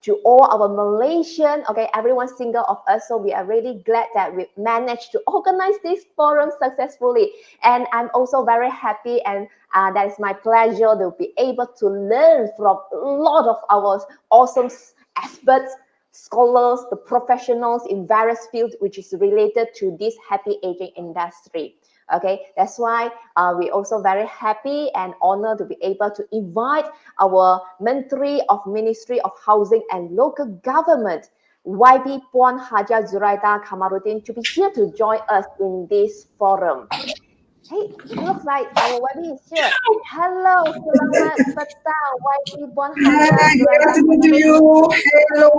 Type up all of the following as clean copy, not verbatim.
to all our Malaysian, okay, everyone single of us. So we are really glad that we managed to organize this forum successfully. And I'm also very happy, and that is my pleasure to be able to learn from a lot of our awesome experts, scholars, the professionals in various fields which is related to this happy aging industry. Okay, that's why we're also very happy and honored to be able to invite our Menteri of Ministry of Housing and Local Government, YB Puan Hajah Zuraida Kamaruddin, to be here to join us in this forum. Hey, it looks like our YB is here. Hello, selamat petang, YB Puan Hajah Hi, good Zuraida afternoon to Kamaruddin. you.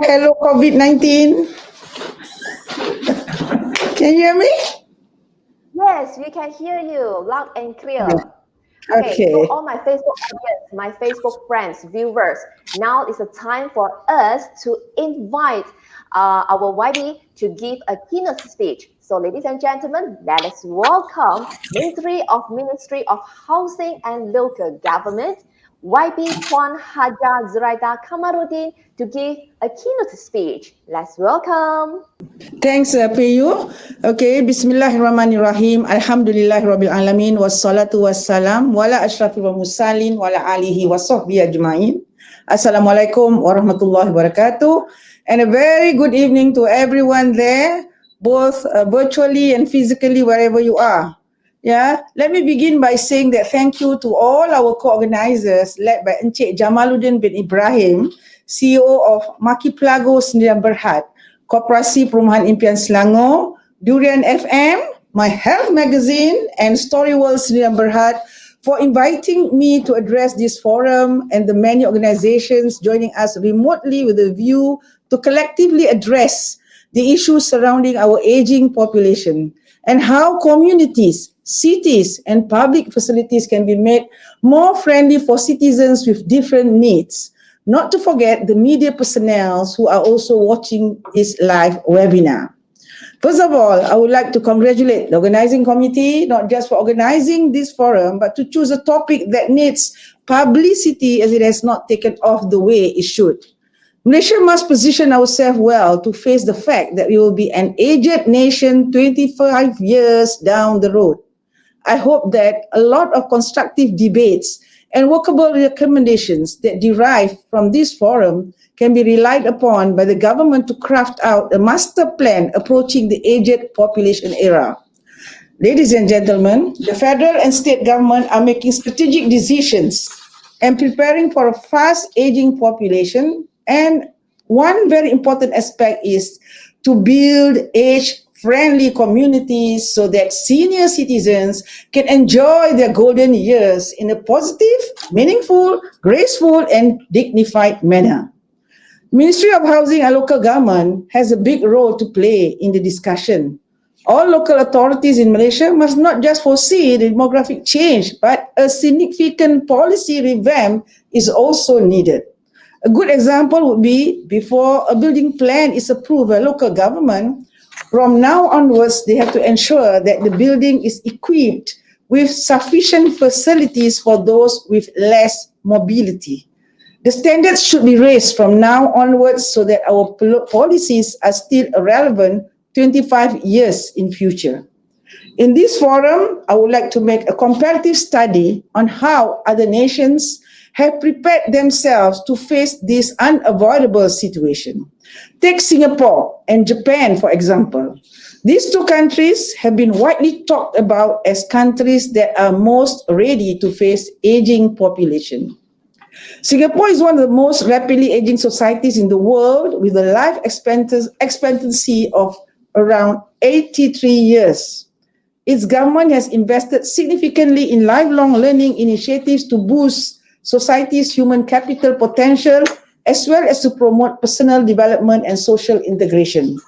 Hello, COVID-19. Can you hear me? Yes, we can hear you loud and clear. Okay, Okay. so all my Facebook audience, my Facebook friends, viewers, now is the time for us to invite our YB to give a keynote speech. So ladies and gentlemen, let us welcome Ministry of Housing and Local Government, YB Puan Hajah Zuraida Kamaruddin, to give a keynote speech. Let's welcome. Thanks, PU. Okay, Bismillahirrahmanirrahim. Alhamdulillahirabbil alamin wassalatu wassalam wala asyrafil mursalin wala alihi wasahbihi ajmain. Assalamualaikum warahmatullahi wabarakatuh. And a very good evening to everyone there, both virtually and physically, wherever you are. Yeah, let me begin by saying that thank you to all our co-organizers led by Encik Jamaluddin bin Ibrahim, CEO of Maki Plago Sdn Berhad, Koperasi Perumahan Impian Selangor, Durian FM, My Health Magazine, and Story World Sdn Berhad for inviting me to address this forum, and the many organizations joining us remotely with a view to collectively address the issues surrounding our aging population and how communities, cities, and public facilities can be made more friendly for citizens with different needs. Not to forget the media personnel who are also watching this live webinar. First of all, I would like to congratulate the organizing committee, not just for organizing this forum, but to choose a topic that needs publicity as it has not taken off the way it should. Malaysia must position ourselves well to face the fact that we will be an aged nation 25 years down the road. I hope that a lot of constructive debates and workable recommendations that derive from this forum can be relied upon by the government to craft out a master plan approaching the aged population era. Ladies and gentlemen, the federal and state government are making strategic decisions and preparing for a fast aging population. And one very important aspect is to build age-friendly communities so that senior citizens can enjoy their golden years in a positive, meaningful, graceful, and dignified manner. Ministry of Housing and Local Government has a big role to play in the discussion. All local authorities in Malaysia must not just foresee the demographic change, but a significant policy revamp is also needed. A good example would be before a building plan is approved by local government, from now onwards, they have to ensure that the building is equipped with sufficient facilities for those with less mobility. The standards should be raised from now onwards so that our policies are still relevant 25 years in future. In this forum, I would like to make a comparative study on how other nations have prepared themselves to face this unavoidable situation. Take Singapore and Japan, for example. These two countries have been widely talked about as countries that are most ready to face aging population. Singapore is one of the most rapidly aging societies in the world, with a life expectancy of around 83 years. Its government has invested significantly in lifelong learning initiatives to boost society's human capital potential, as well as to promote personal development and social integration.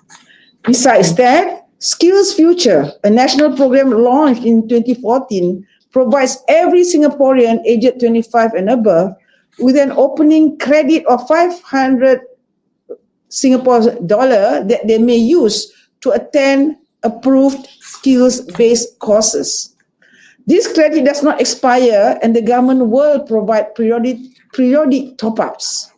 Besides that, Skills Future, a national program launched in 2014, provides every Singaporean aged 25 and above with an opening credit of 500 Singapore dollar that they may use to attend approved skills-based courses. This credit does not expire, and the government will provide periodic top-ups.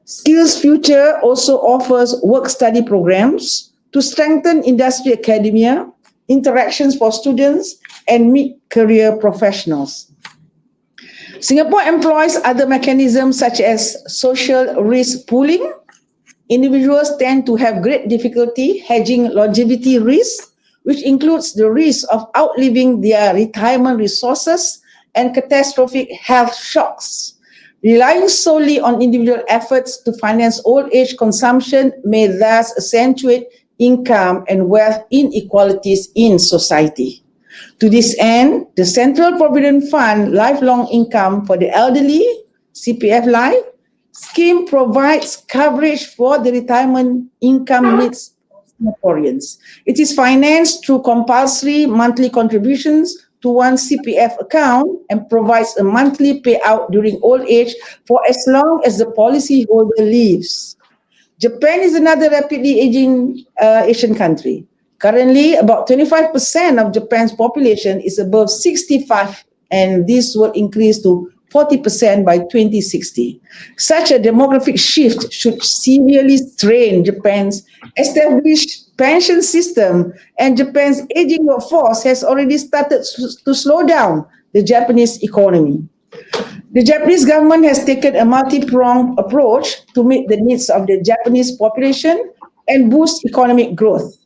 Skills Future also offers work-study programs to strengthen industry academia, interactions for students, and mid-career professionals. Singapore employs other mechanisms such as social risk pooling. Individuals tend to have great difficulty hedging longevity risk, which includes the risk of outliving their retirement resources and catastrophic health shocks. Relying solely on individual efforts to finance old age consumption may thus accentuate income and wealth inequalities in society. To this end, the Central Provident Fund Lifelong Income for the Elderly, CPF Life, scheme provides coverage for the retirement income needs of Singaporeans. It is financed through compulsory monthly contributions to one CPF account and provides a monthly payout during old age for as long as the policyholder lives. Japan is another rapidly aging Asian country. Currently, about 25% of Japan's population is above 65, and this will increase to 40% by 2060. Such a demographic shift should severely strain Japan's established pension system, and Japan's aging workforce has already started to slow down the Japanese economy. The Japanese government has taken a multi-pronged approach to meet the needs of the Japanese population and boost economic growth.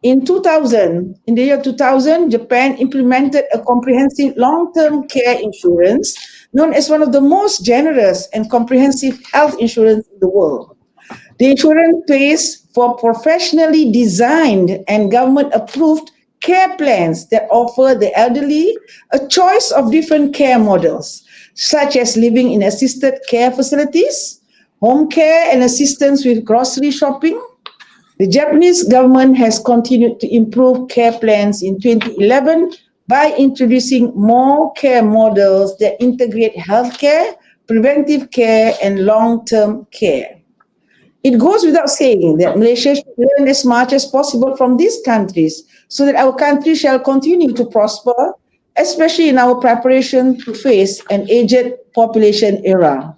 In the year 2000, Japan implemented a comprehensive long-term care insurance known as one of the most generous and comprehensive health insurance in the world. The insurance pays for professionally designed and government-approved care plans that offer the elderly a choice of different care models, such as living in assisted care facilities, home care and assistance with grocery shopping. The Japanese government has continued to improve care plans in 2011 by introducing more care models that integrate healthcare, preventive care, and long-term care. It goes without saying that Malaysia should learn as much as possible from these countries so that our country shall continue to prosper, especially in our preparation to face an aged population era.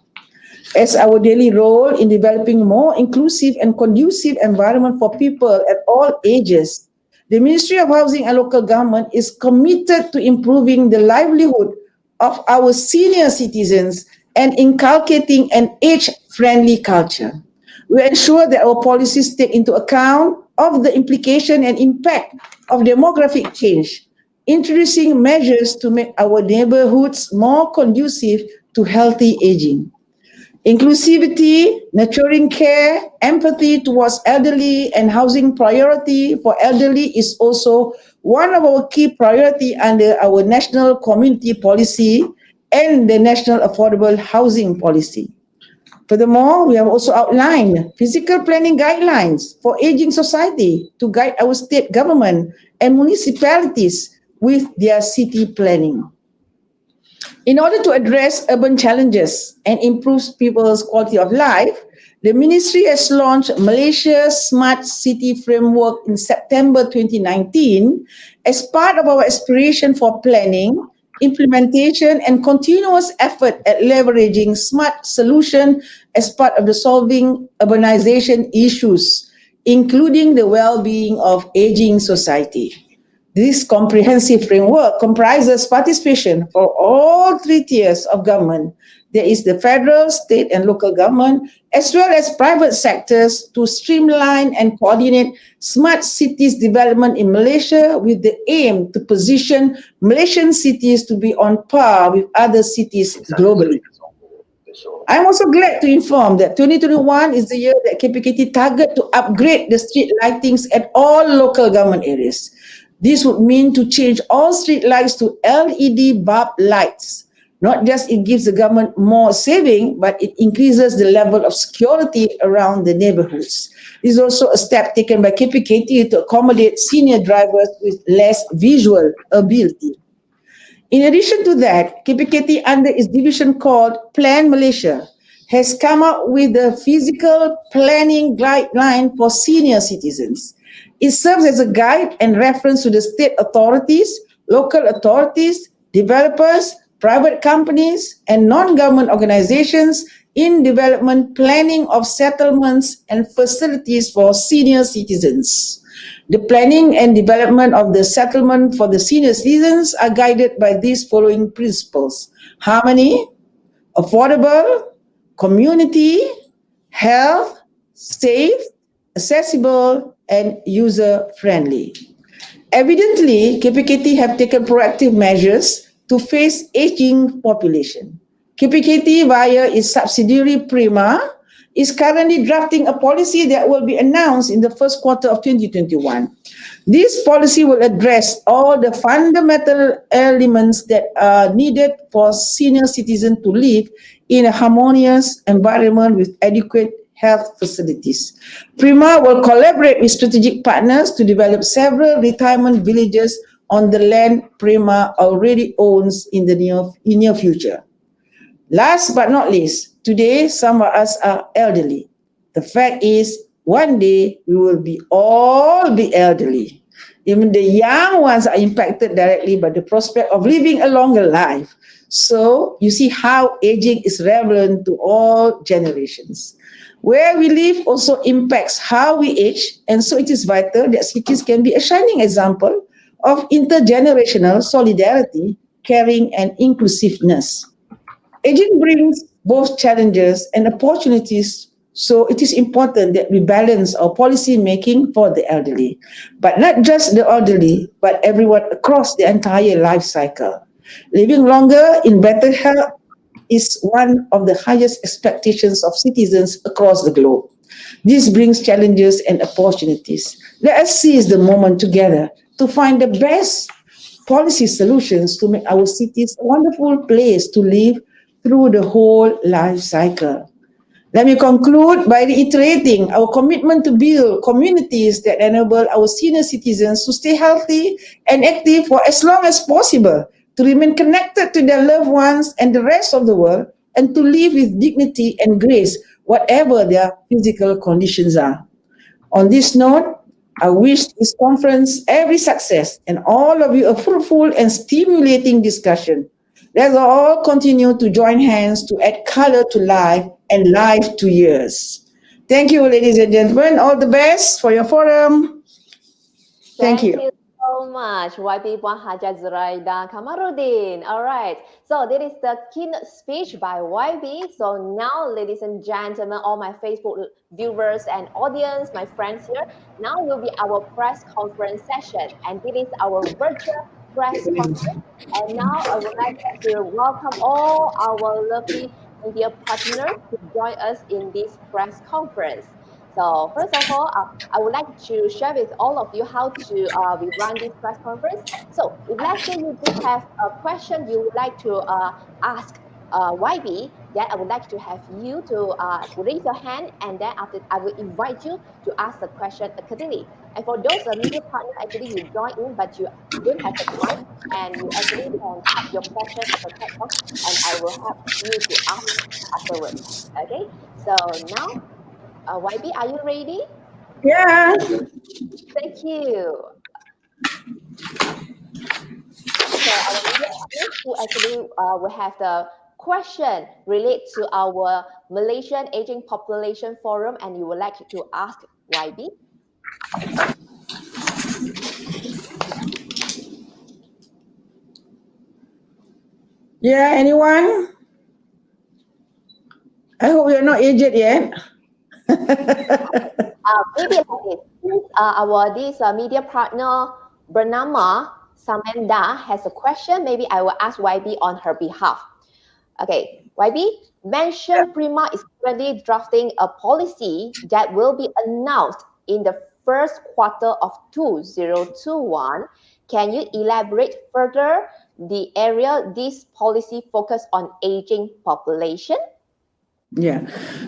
As our daily role in developing more inclusive and conducive environment for people at all ages, the Ministry of Housing and Local Government is committed to improving the livelihood of our senior citizens and inculcating an age-friendly culture. We ensure that our policies take into account of the implication and impact of demographic change, introducing measures to make our neighborhoods more conducive to healthy aging. Inclusivity, nurturing care, empathy towards elderly, and housing priority for elderly is also one of our key priority under our National Community Policy and the National Affordable Housing Policy. Furthermore, we have also outlined physical planning guidelines for aging society to guide our state government and municipalities with their city planning. In order to address urban challenges and improve people's quality of life, the Ministry has launched Malaysia's Smart City Framework in September 2019 as part of our aspiration for planning, implementation, and continuous effort at leveraging smart solutions as part of the solving urbanization issues, including the well-being of aging society. This comprehensive framework comprises participation for all three tiers of government. There is the federal, state, and local government, as well as private sectors to streamline and coordinate smart cities development in Malaysia with the aim to position Malaysian cities to be on par with other cities globally. I'm also glad to inform that 2021 is the year that KPKT target to upgrade the street lightings at all local government areas. This would mean to change all street lights to LED bulb lights. Not just it gives the government more saving, but it increases the level of security around the neighborhoods. This is also a step taken by KPKT to accommodate senior drivers with less visual ability. In addition to that, KPKT under its division called Plan Malaysia has come up with a physical planning guideline for senior citizens. It serves as a guide and reference to the state authorities, local authorities, developers, private companies, and non-government organizations in development planning of settlements and facilities for senior citizens. The planning and development of the settlement for the senior citizens are guided by these following principles: harmony, affordable, community, health, safe, accessible, and user-friendly. Evidently, KPKT have taken proactive measures to face aging population. KPKT, via its subsidiary Prima, is currently drafting a policy that will be announced in the first quarter of 2021. This policy will address all the fundamental elements that are needed for senior citizens to live in a harmonious environment with adequate health facilities. Prima will collaborate with strategic partners to develop several retirement villages on the land Prima already owns in the near future. Last but not least, today some of us are elderly. The fact is, one day we will all be elderly. Even the young ones are impacted directly by the prospect of living a longer life. So you see how aging is relevant to all generations. Where we live also impacts how we age, and so it is vital that cities can be a shining example of intergenerational solidarity, caring, and inclusiveness. Aging brings both challenges and opportunities, so it is important that we balance our policy making for the elderly, but not just the elderly, but everyone across the entire life cycle. Living longer in better health is one of the highest expectations of citizens across the globe. This brings challenges and opportunities. Let us seize the moment together to find the best policy solutions to make our cities a wonderful place to live through the whole life cycle. Let me conclude by reiterating our commitment to build communities that enable our senior citizens to stay healthy and active for as long as possible, to remain connected to their loved ones and the rest of the world, and to live with dignity and grace, whatever their physical conditions are. On this note, I wish this conference every success and all of you a fruitful and stimulating discussion. Let's all continue to join hands to add color to life and life to years. Thank you, ladies and gentlemen. All the best for your forum. Thank you. Thank you so much, YB Puan Hajah Zuraida Kamaruddin. All right, so this is the keynote speech by YB. So now, ladies and gentlemen, all my Facebook viewers and audience, my friends here, now will be our press conference session, and this is our virtual press conference. And now I would like to welcome all our lovely media partners to join us in this press conference. So first of all, I would like to share with all of you how to we run this press conference. So if let's say you do have a question you would like to ask YB, then I would like to have you to raise your hand, and then after I will invite you to ask the question accordingly. And for those media partners, actually you join in, but you don't have the mic, and you actually can type your question in the chat box, and I will help you to ask afterwards. Okay. So now, YB, are you ready? Yeah. Thank you. So our media partners who actually will have the question relate to our Malaysian Aging Population Forum, and you would like to ask YB. Yeah, anyone? I hope you're not aged yet. Maybe like this. Since our media partner Bernama Samanda has a question, maybe I will ask YB on her behalf. Okay, YB, mention Prima is currently drafting a policy that will be announced in the first quarter of 2021. Can you elaborate further the area this policy focus on aging population? Yeah.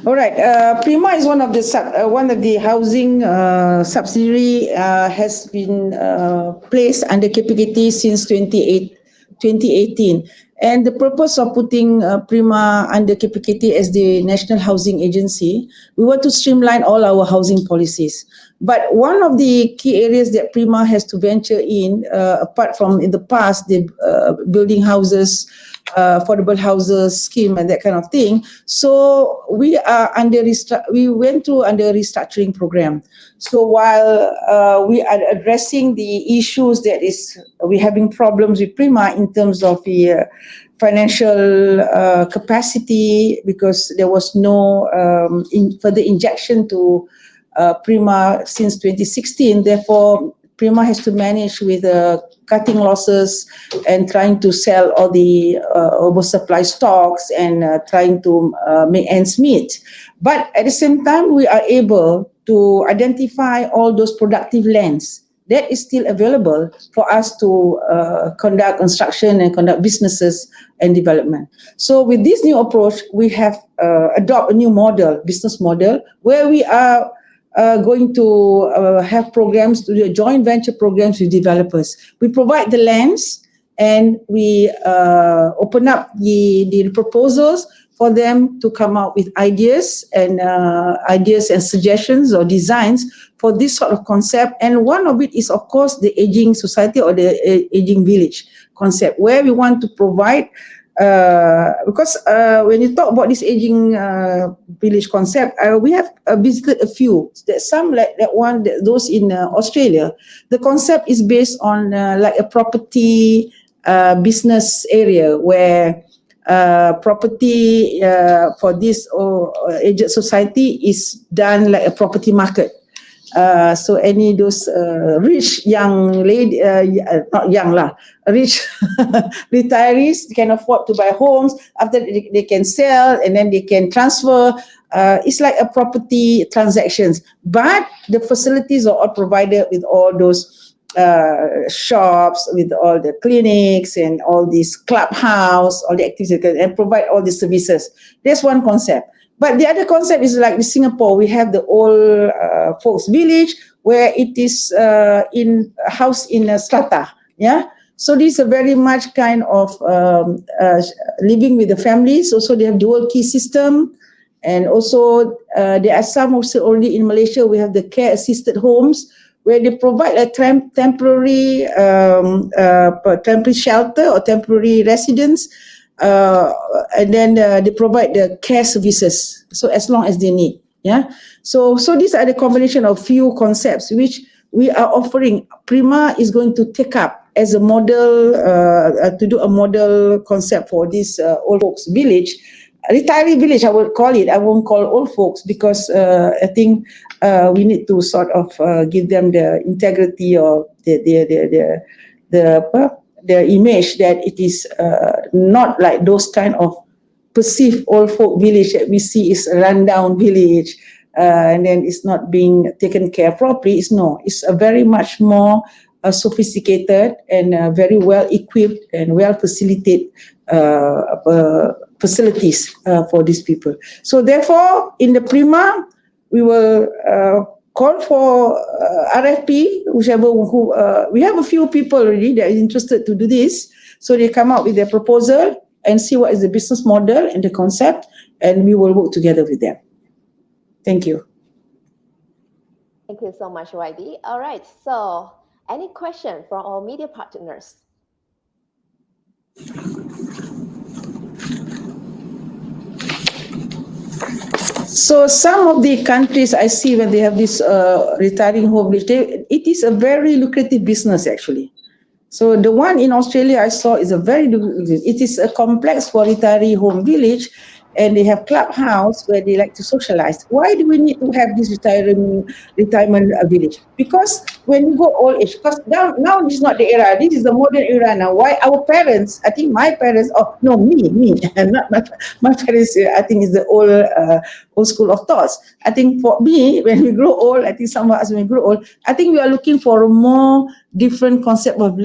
All right. Prima is one of the housing subsidiary has been placed under KPKT since 2018. And the purpose of putting Prima under KPKT as the National Housing Agency, we want to streamline all our housing policies. But one of the key areas that Prima has to venture in, apart from in the past, the building houses, affordable houses scheme and that kind of thing. So we went through under restructuring program. So while we are addressing the issues that is we're having problems with Prima in terms of the financial capacity, because there was no further injection to Prima since 2016. Therefore, Prima has to manage with cutting losses and trying to sell all the oversupply stocks and trying to make ends meet. But at the same time, we are able to identify all those productive lands that is still available for us to conduct construction and conduct businesses and development. So with this new approach, we have adopt a new model, business model, where we are going to have programs, to do joint venture programs with developers. We provide the lands and we open up the proposals for them to come out with ideas and suggestions or designs for this sort of concept. And one of it is, of course, the aging society or the aging village concept, where we want to provide because when you talk about this aging village concept, we have visited a few. That some like that one, those in Australia. The concept is based on like a property business area where property for this aged society is done like a property market. So any those rich young lady, not young lah, rich retirees can afford to buy homes. After they can sell and then they can transfer. It's like a property transactions, but the facilities are all provided with all those shops, with all the clinics and all these clubhouse, all the activities, and provide all the services. That's one concept. But the other concept is like in Singapore, we have the old folks village where it is in a house in a strata. Yeah. So this is a very much kind of living with the families. Also, they have dual key system. And also, there are some also already in Malaysia, we have the care assisted homes where they provide a temporary shelter or temporary residence. And then they provide the care services, so as long as they need. Yeah. So these are the combination of few concepts which we are offering. Prima is going to take up as a model to do a model concept for this old folks village, retiree village. I would call it. I won't call old folks because I think we need to sort of give them the integrity or the image that it is not like those kind of perceived old folk village that we see is a rundown village and then it's not being taken care properly. It's a very much more sophisticated and very well equipped and well facilitated facilities for these people. So therefore, in the Prima, we will call for RFP, whichever who we have a few people already that are interested to do this. So they come out with their proposal and see what is the business model and the concept, and we will work together with them. Thank you. Thank you so much, Waidi. All right. So, any question from our media partners? So some of the countries I see when they have this retiring home village, it is a very lucrative business actually. So the one in Australia I saw is it is a complex for retiree home village, and they have clubhouse where they like to socialize. Why do we need to have this retirement village? Because when you go old age, because now this is not the era, this is the modern era now. Why our parents, I think my parents, me, not my parents, I think is the old school of thoughts. I think for me, when we grow old, I think some of us when we grow old, I think we are looking for a more different concept of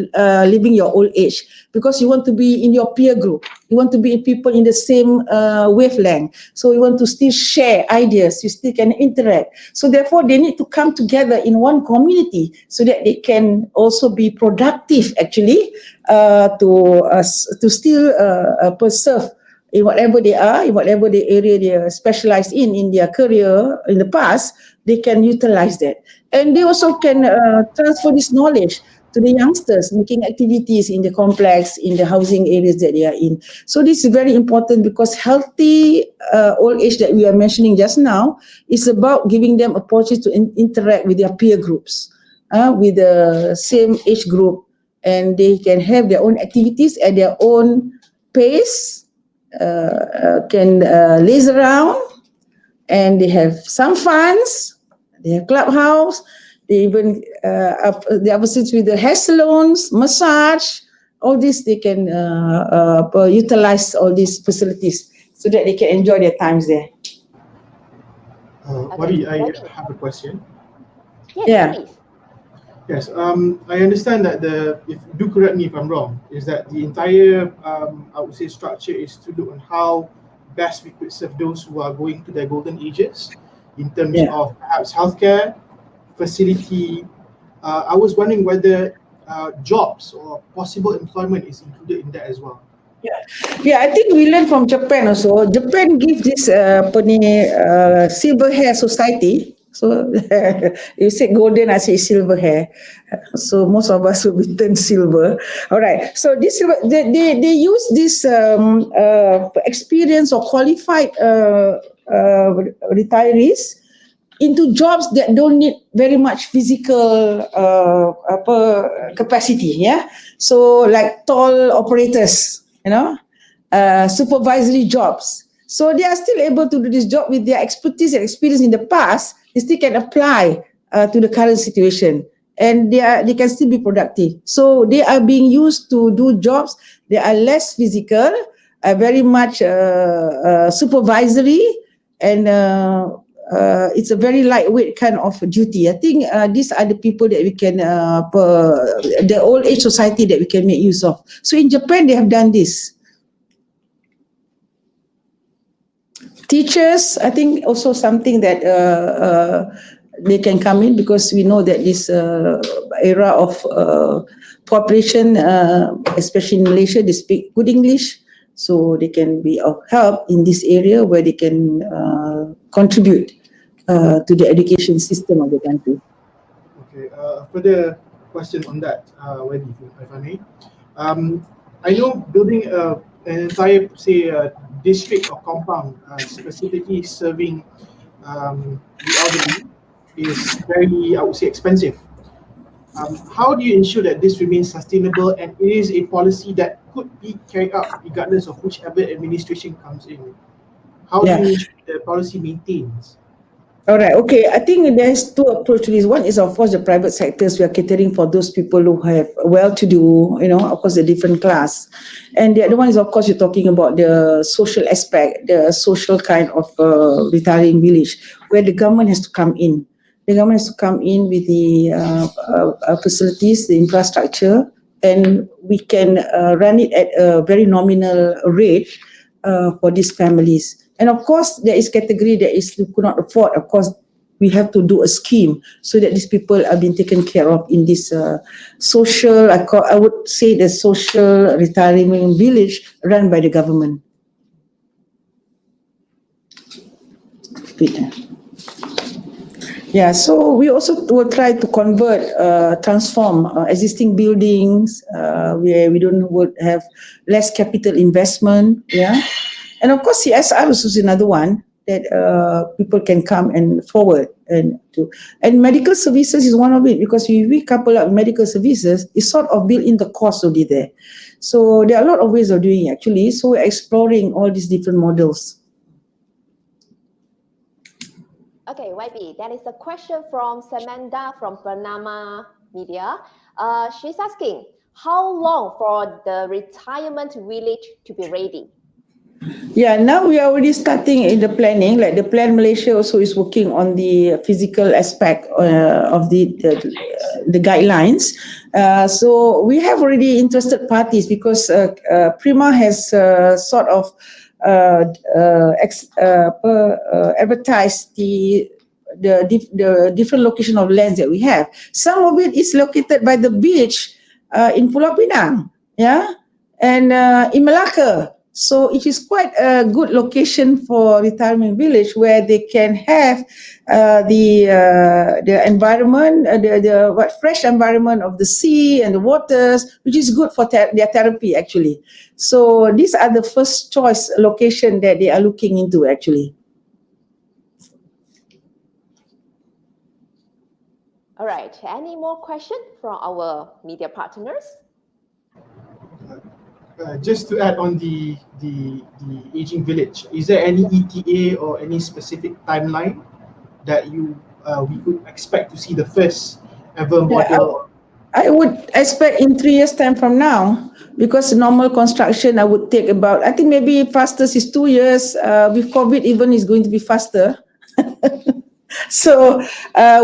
living your old age, because you want to be in your peer group. You want to be people in the same wavelength. So you want to still share ideas. You still can interact. So therefore, they need to come together in one community so that they can also be productive actually to still preserve in whatever they are, in whatever the area they are specialized in their career in the past, they can utilize that. And they also can transfer this knowledge to the youngsters making activities in the complex, in the housing areas that they are in. So this is very important because healthy old age that we are mentioning just now is about giving them opportunity to interact with their peer groups, with the same age group, and they can have their own activities at their own pace, can laze around, and they have some funds, they have clubhouse, they even the opposites with the hair salons, massage, all this they can utilize all these facilities so that they can enjoy their times there. Wabi, I have a question. Yes, Yeah. please. Yes, I understand that do correct me if I'm wrong, is that the entire, I would say, structure is to look on how best we could serve those who are going to their golden ages in terms of perhaps healthcare, facility. I was wondering whether jobs or possible employment is included in that as well. Yeah, I think we learned from Japan also. Japan give this silver hair society. So you say golden, I say silver hair. So most of us will be turned silver. All right. So this they use this experience or qualified retirees into jobs that don't need very much physical capacity. Yeah. So like toll operators, supervisory jobs. So they are still able to do this job with their expertise and experience in the past. They still can apply to the current situation, and they can still be productive. So they are being used to do jobs that are less physical, very much supervisory, and it's a very lightweight kind of duty. I think these are the people that we can, the old age society that we can make use of. So in Japan, they have done this. Teachers, I think also something that they can come in, because we know that this era of population, especially in Malaysia, they speak good English, so they can be of help in this area where they can contribute to the education system of the country. Okay, further question on that, Wendy, if I may. I know building an entire, say, district or compound specifically serving the elderly is very, I would say, expensive. How do you ensure that this remains sustainable and it is a policy that could be carried out regardless of whichever administration comes in? How do you ensure the policy maintains? All right. Okay. I think there's two approaches to this. One is, of course, the private sectors. We are catering for those people who have well-to-do, of course, a different class. And the other one is, of course, you're talking about the social aspect, the social kind of retiring village, where the government has to come in. The government has to come in with the facilities, the infrastructure, and we can run it at a very nominal rate for these families. And of course, there is category that is who could not afford. Of course, we have to do a scheme so that these people are being taken care of in this social, I would say the social retirement village run by the government. Yeah, so we also will try to convert, transform existing buildings where we would have less capital investment. Yeah. And of course, CSR is another one that people can come and forward and medical services is one of it, because we couple up medical services, it's sort of built in the cost already there. So there are a lot of ways of doing it actually. So we're exploring all these different models. Okay, YB, that is a question from Samantha from Pranama Media. She's asking, how long for the retirement village to be ready? Yeah, now we are already starting in the planning. Like the Plan Malaysia also is working on the physical aspect of the guidelines. So we have already interested parties, because Prima has sort of advertised the different location of lands that we have. Some of it is located by the beach in Pulau Pinang, yeah, and in Malacca. So it is quite a good location for retirement village where they can have the environment, the fresh environment of the sea and the waters, which is good for their therapy actually. So these are the first choice location that they are looking into actually. All right. Any more questions from our media partners? Just to add on the aging village, is there any ETA or any specific timeline that we could expect to see the first ever model? I would expect in 3 years' time from now, because normal construction I would take about, I think maybe fastest is 2 years. With COVID, even is going to be faster. So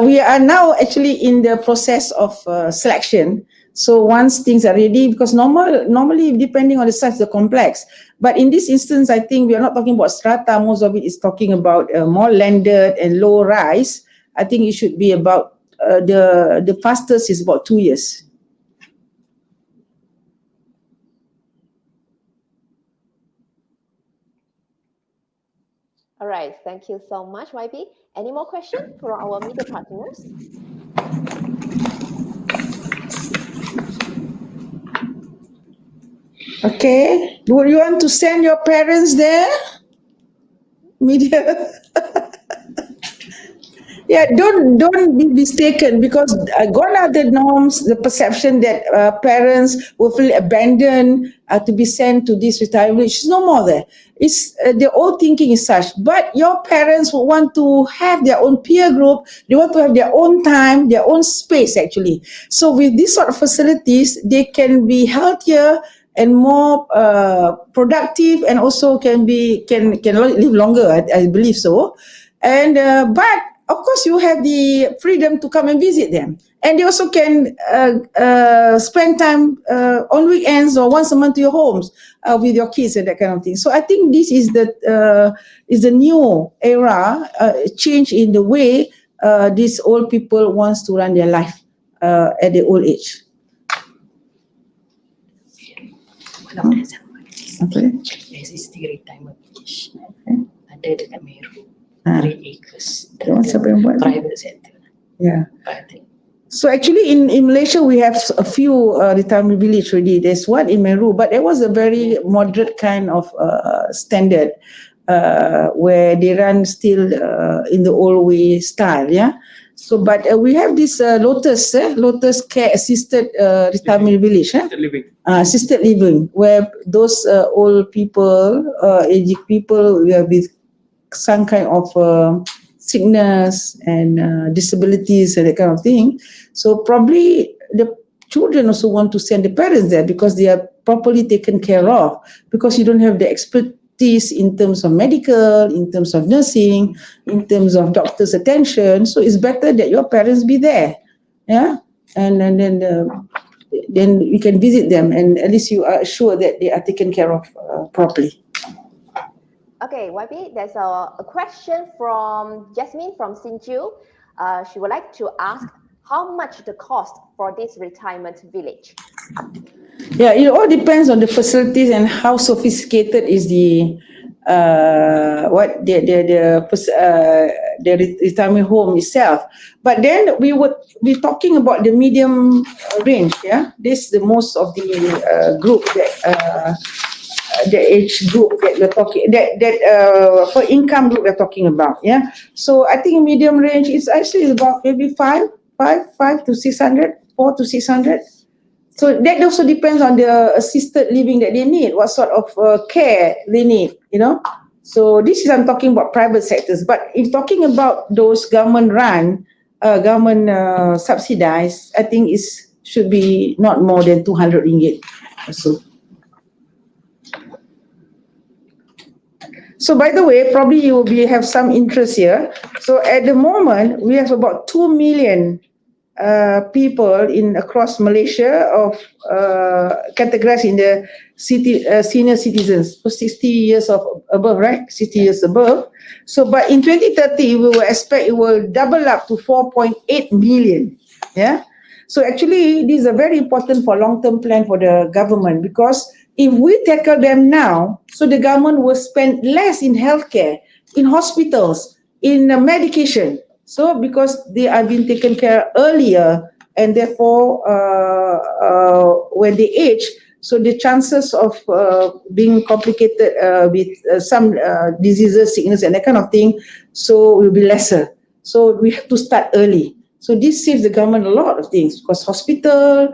we are now actually in the process of selection. So once things are ready, because normally depending on the size of the complex, but in this instance, I think we are not talking about strata. Most of it is talking about more landed and low rise. I think it should be about the fastest is about 2 years. All right, thank you so much, YB. Any more questions for our media partners? Okay, would you want to send your parents there? Media. Yeah, don't be mistaken, because gone are the norms, the perception that parents will feel abandoned to be sent to this retirement village. It's no more there. It's the old thinking is such. But your parents will want to have their own peer group. They want to have their own time, their own space actually. So with these sort of facilities, they can be healthier and more productive, and also can live longer. I believe so. And but of course, you have the freedom to come and visit them, and they also can spend time on weekends or once a month to your homes with your kids and that kind of thing. So I think this is the new era, change in the way these old people wants to run their life at the old age. Okay. Existing retirement village. Okay. Ada dekat Meru. 3 acres. Private sector. Yeah. So actually in Malaysia we have a few retirement village already. There's one in Meru, but it was a very moderate kind of standard where they run still in the old way style. Yeah. So but we have this Lotus Care Assisted Retirement Village. Assisted living, where those old people, aged people with some kind of sickness and disabilities and that kind of thing. So probably the children also want to send the parents there because they are properly taken care of, because you don't have the expertise in terms of medical, in terms of nursing, in terms of doctor's attention. So it's better that your parents be there. Yeah. And then you can visit them, and at least you are sure that they are taken care of properly. Okay, YB, there's a question from Jasmine from Sinju. She would like to ask how much the cost for this retirement village. Yeah, it all depends on the facilities and how sophisticated is the retirement home itself. But then we would be talking about the medium range. Yeah, this is the most of the group that. The age group that we're talking, for income group we're talking about, yeah. So I think medium range is actually about maybe 5 to 600, 4 to 600. So that also depends on the assisted living that they need, what sort of care they need, you know. So this is, I'm talking about private sectors. But if talking about those government run, government subsidized, I think should be not more than 200 ringgit or so. So by the way, probably you will have some interest here. So at the moment, we have about 2 million people across Malaysia of categorized in the senior citizens, so 60 years of above, right? 60 years above. So, but in 2030, we will expect it will double up to 4.8 million. Yeah. So actually, this is a very important for long-term plan for the government, because If we tackle them now, so the government will spend less in healthcare, in hospitals, in medication. So because they are being taken care earlier, and therefore when they age, so the chances of being complicated with some diseases, sickness, and that kind of thing, so will be lesser. So we have to start early. So this saves the government a lot of things, because hospital,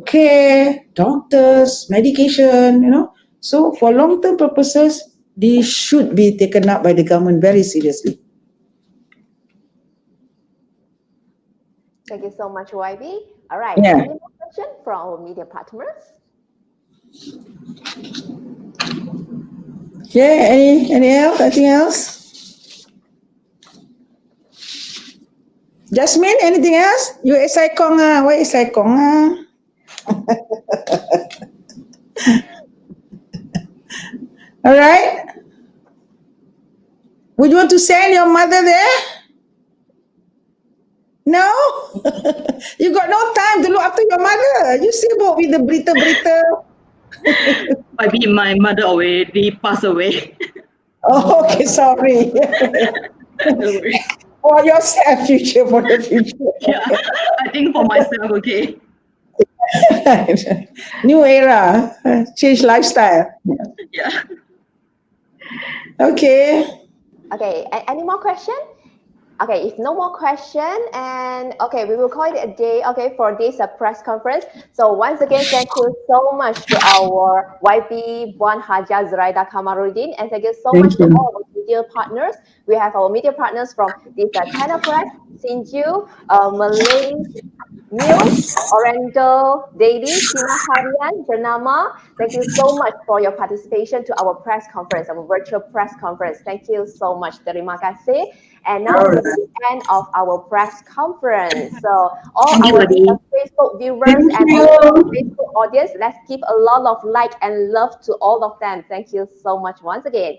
care, doctors, medication, So for long-term purposes, these should be taken up by the government very seriously. Thank you so much, YB. All right. Yeah. Any more question from our media partners? Yeah. Any else? Anything else? Jasmine, anything else? You Saikong ah? Where is Saikong ah? All right. Would you want to send your mother there? No? You got no time to look after your mother. You sibuk with the berita-berita. Maybe my mother already passed away. Oh, okay, sorry. No worries. For yourself, future, for the future. Yeah, I think for myself, okay. New era, change lifestyle. Yeah. Okay. Okay, any more question? Okay, if no more question, and okay, we will call it a day, okay, for this press conference. So once again, thank you so much to our YP, Puan, Hajah, Zuraida, Kamaruddin, and thank you so much to all our media partners. We have our media partners from this China Press, Sinju, Malay News, Oriental Daily, China Harian, Bernama. Thank you so much for your participation to our press conference, our virtual press conference. Thank you so much. Terima kasih. And now this is the end of our press conference. So all Thank you, our Adi. Facebook viewers and our Facebook audience, let's give a lot of like and love to all of them. Thank you so much once again.